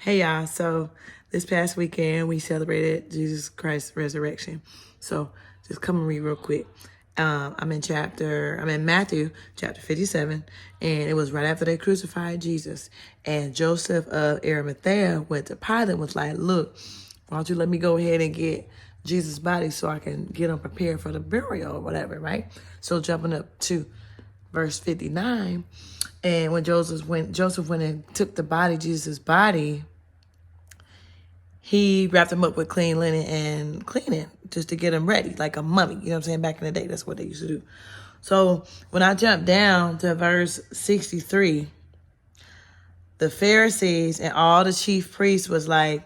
Hey y'all, so this past weekend we celebrated Jesus Christ's resurrection. So just come and read real quick. I'm in Matthew chapter 57, and it was right after they crucified Jesus. And Joseph of Arimathea went to Pilate and was like, look, why don't you let me go ahead and get Jesus' body so I can get him prepared for the burial or whatever, right? So jumping up to verse 59, and when Joseph went and took the body, Jesus' body, he wrapped him up with clean linen and cleaning just to get him ready, like a mummy. You know what I'm saying? Back in the day, that's what they used to do. So when I jumped down to verse 63, the Pharisees and all the chief priests was like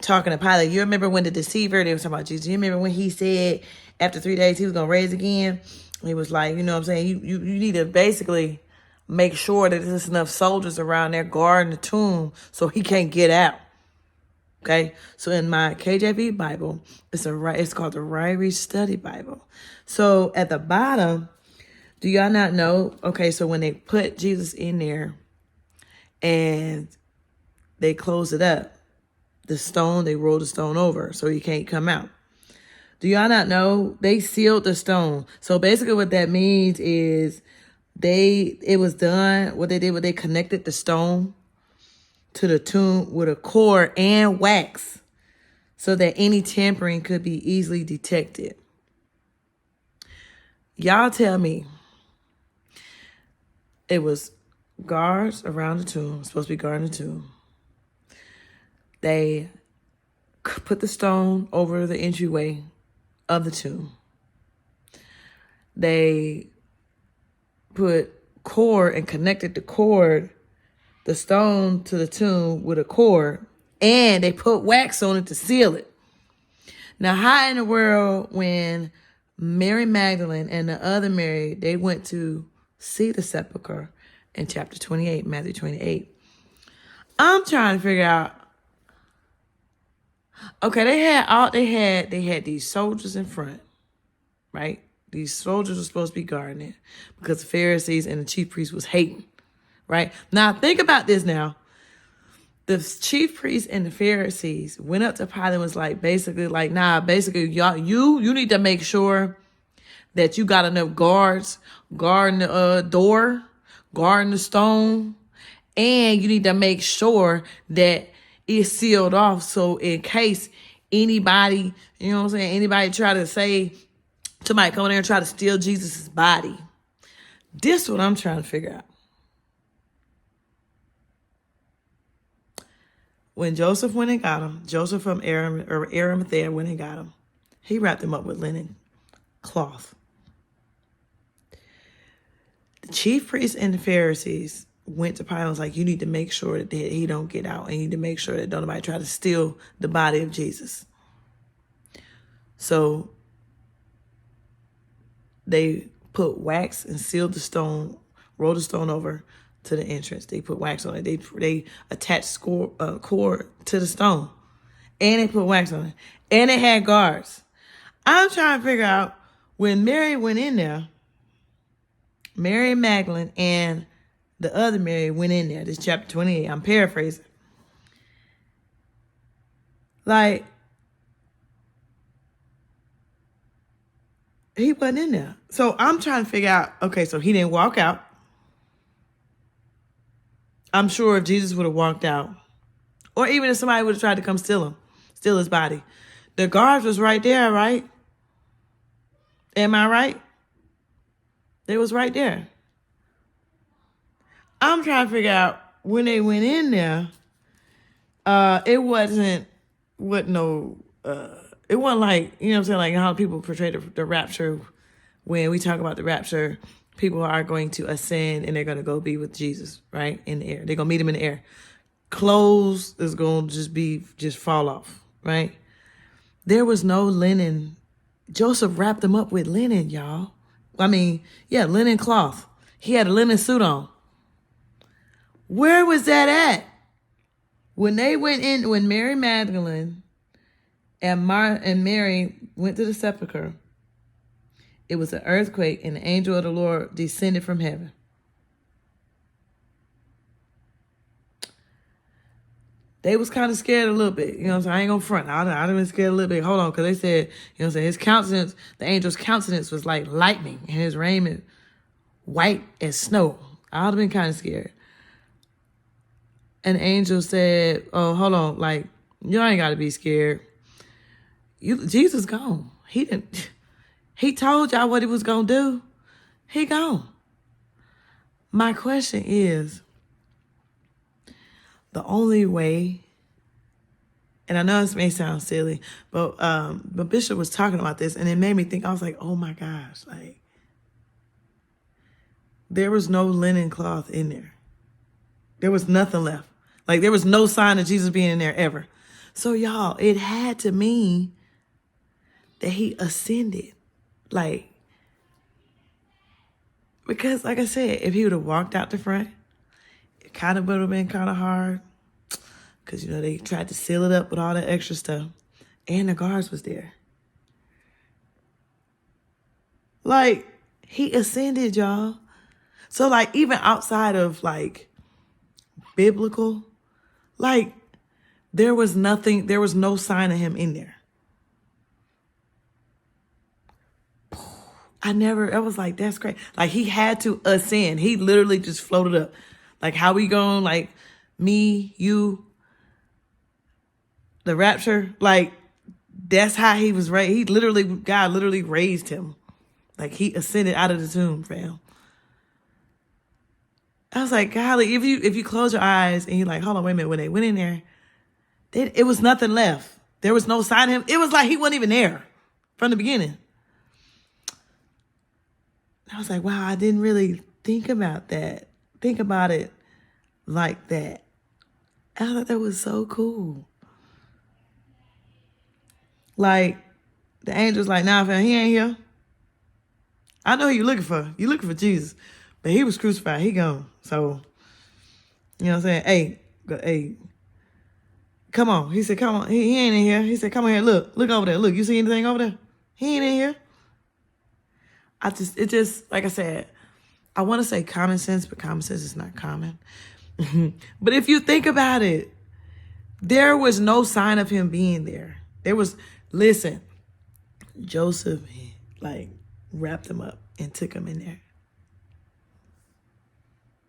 talking to Pilate. You remember when the deceiver, they were talking about Jesus. You remember when he said after 3 days he was going to raise again? He was like, you know what I'm saying? You need to basically make sure that there's enough soldiers around there guarding the tomb so he can't get out. Okay, so in my KJV Bible, it's called the Ryrie Study Bible. So at the bottom, do y'all not know? Okay, so when they put Jesus in there and they close it up, they roll the stone over so he can't come out. Do y'all not know? They sealed the stone. So basically what that means is it was done, what they did was they connected the stone to the tomb with a cord and wax so that any tampering could be easily detected. Y'all tell me, it was guards around the tomb, supposed to be guarding the tomb. They put the stone over the entryway of the tomb. They put cord and connected the stone to the tomb with a cord, and they put wax on it to seal it. Now, how in the world, when Mary Magdalene and the other Mary, they went to see the sepulcher in chapter 28, Matthew 28. I'm trying to figure out. Okay, they had these soldiers in front, right? These soldiers were supposed to be guarding it because the Pharisees and the chief priests was hating, right? Now think about this now. The chief priests and the Pharisees went up to Pilate and was like, y'all, you need to make sure that you got enough guards guarding the door, guarding the stone, and you need to make sure that it's sealed off. So in case anybody, you know what I'm saying, anybody try to say, somebody come in there and try to steal Jesus' body. This is what I'm trying to figure out. When Joseph went and got him, Joseph from Arimathea went and got him, he wrapped him up with linen cloth. The chief priests and the Pharisees went to Pilate and was like, you need to make sure that he don't get out, and you need to make sure that don't nobody try to steal the body of Jesus. So they put wax and sealed the stone, rolled the stone over to the entrance. They put wax on it. They attached cord to the stone, and they put wax on it, and they had guards. I'm trying to figure out, when Mary went in there, Mary Magdalene and the other Mary went in there. This chapter 28. I'm paraphrasing. Like, he wasn't in there. So I'm trying to figure out, okay, so he didn't walk out. I'm sure if Jesus would have walked out, or even if somebody would have tried to come steal his body, the guards was right there, right? Am I right? They was right there. I'm trying to figure out, when they went in there, it wasn't like, you know what I'm saying, like how people portray the rapture. When we talk about the rapture, people are going to ascend and they're going to go be with Jesus, right? In the air. They're going to meet him in the air. Clothes is going to just fall off, right? There was no linen. Joseph wrapped them up with linen, y'all. Linen cloth. He had a linen suit on. Where was that at? When they went in, when Mary Magdalene and Mary went to the sepulcher, it was an earthquake, and the angel of the Lord descended from heaven. they was kind of scared a little bit. You know what I'm saying? I ain't gonna front. I'd been scared a little bit. Hold on, because they said, you know what I'm saying, his countenance, the angel's countenance was like lightning, and his raiment white as snow. I'd have been kind of scared. And the angel said, oh, hold on, like, you ain't got to be scared. Jesus gone. He told y'all what he was going to do. He gone. My question is, the only way, and I know this may sound silly, but Bishop was talking about this, and it made me think, I was like, oh my gosh, like, there was no linen cloth in there. There was nothing left. Like, there was no sign of Jesus being in there ever. So, y'all, it had to mean that he ascended. Like, because, like I said, if he would have walked out the front, it kind of would have been kind of hard. Because, you know, they tried to seal it up with all that extra stuff. And the guards was there. Like, he ascended, y'all. So, like, even outside of, like, biblical, like, there was no sign of him in there. I was like, that's great. Like, he had to ascend. He literally just floated up. Like, how we going, like, me, you, the rapture, like, that's how he was raised. God literally raised him. Like, he ascended out of the tomb, fam. I was like, golly, if you close your eyes and you're like, hold on, wait a minute, when they went in there, it was nothing left. There was no sign of him. It was like he wasn't even there from the beginning. I was like, wow, I didn't really think about that. Think about it like that. I thought that was so cool. Like, the angel's like, nah, fam, he ain't here. I know who you're looking for. You're looking for Jesus. But he was crucified. He gone. So, you know what I'm saying? Hey, come on. He said, come on. He ain't in here. He said, come on here. Look over there. Look, you see anything over there? He ain't in here. Like I said, I want to say common sense, but common sense is not common. But if you think about it, there was no sign of him being there. Listen, Joseph, like, wrapped him up and took him in there.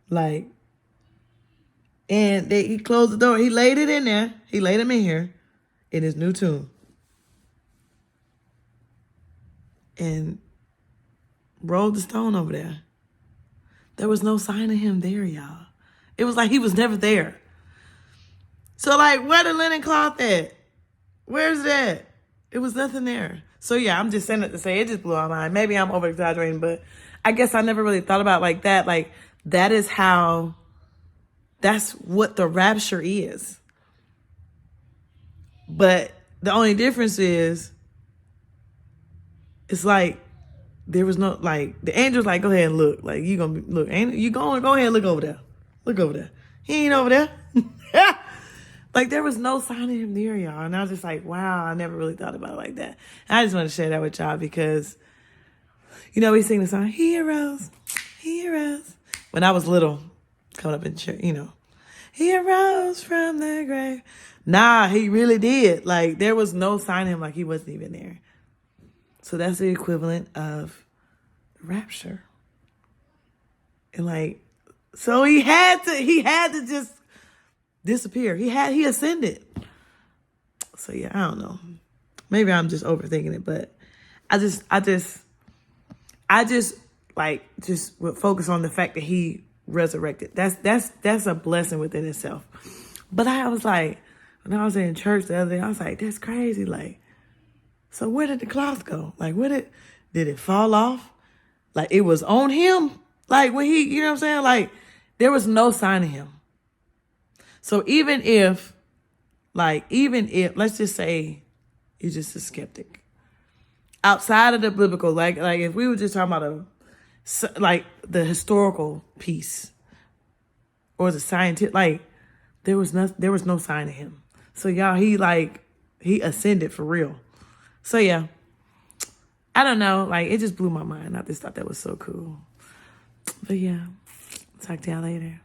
Like, and he closed the door. He laid it in there. He laid him in here in his new tomb. And rolled the stone over there. There was no sign of him there, y'all. It was like he was never there. So, like, where the linen cloth at? Where's that? It was nothing there. So, yeah, I'm just saying it to say it just blew my mind. Maybe I'm over-exaggerating, but I guess I never really thought about it like that. Like, that's what the rapture is. But the only difference is, it's like, there was no, like, the angel's like, go ahead and look. Like, you gonna look. Ain't you going? Go ahead and look over there. Look over there. He ain't over there. Like, there was no sign of him there, y'all. And I was just like, wow, I never really thought about it like that. And I just want to share that with y'all because, you know, we sing the song, He arose, He arose. When I was little, coming up in church, you know, He arose from the grave. Nah, he really did. Like, there was no sign of him, like he wasn't even there. So that's the equivalent of rapture. And like, so he had to just disappear. He ascended. So yeah, I don't know. Maybe I'm just overthinking it, but I just would focus on the fact that he resurrected. That's a blessing within itself. But I was like, when I was in church the other day, I was like, that's crazy. Like, so where did the cloth go? Like, did it fall off? Like, it was on him? Like, when you know what I'm saying? Like, there was no sign of him. So even if, let's just say you're just a skeptic. Outside of the biblical, like if we were just talking about the historical piece or the scientific, like, there was no sign of him. So y'all, he ascended for real. So yeah, I don't know. Like, it just blew my mind. I just thought that was so cool. But yeah, talk to y'all later.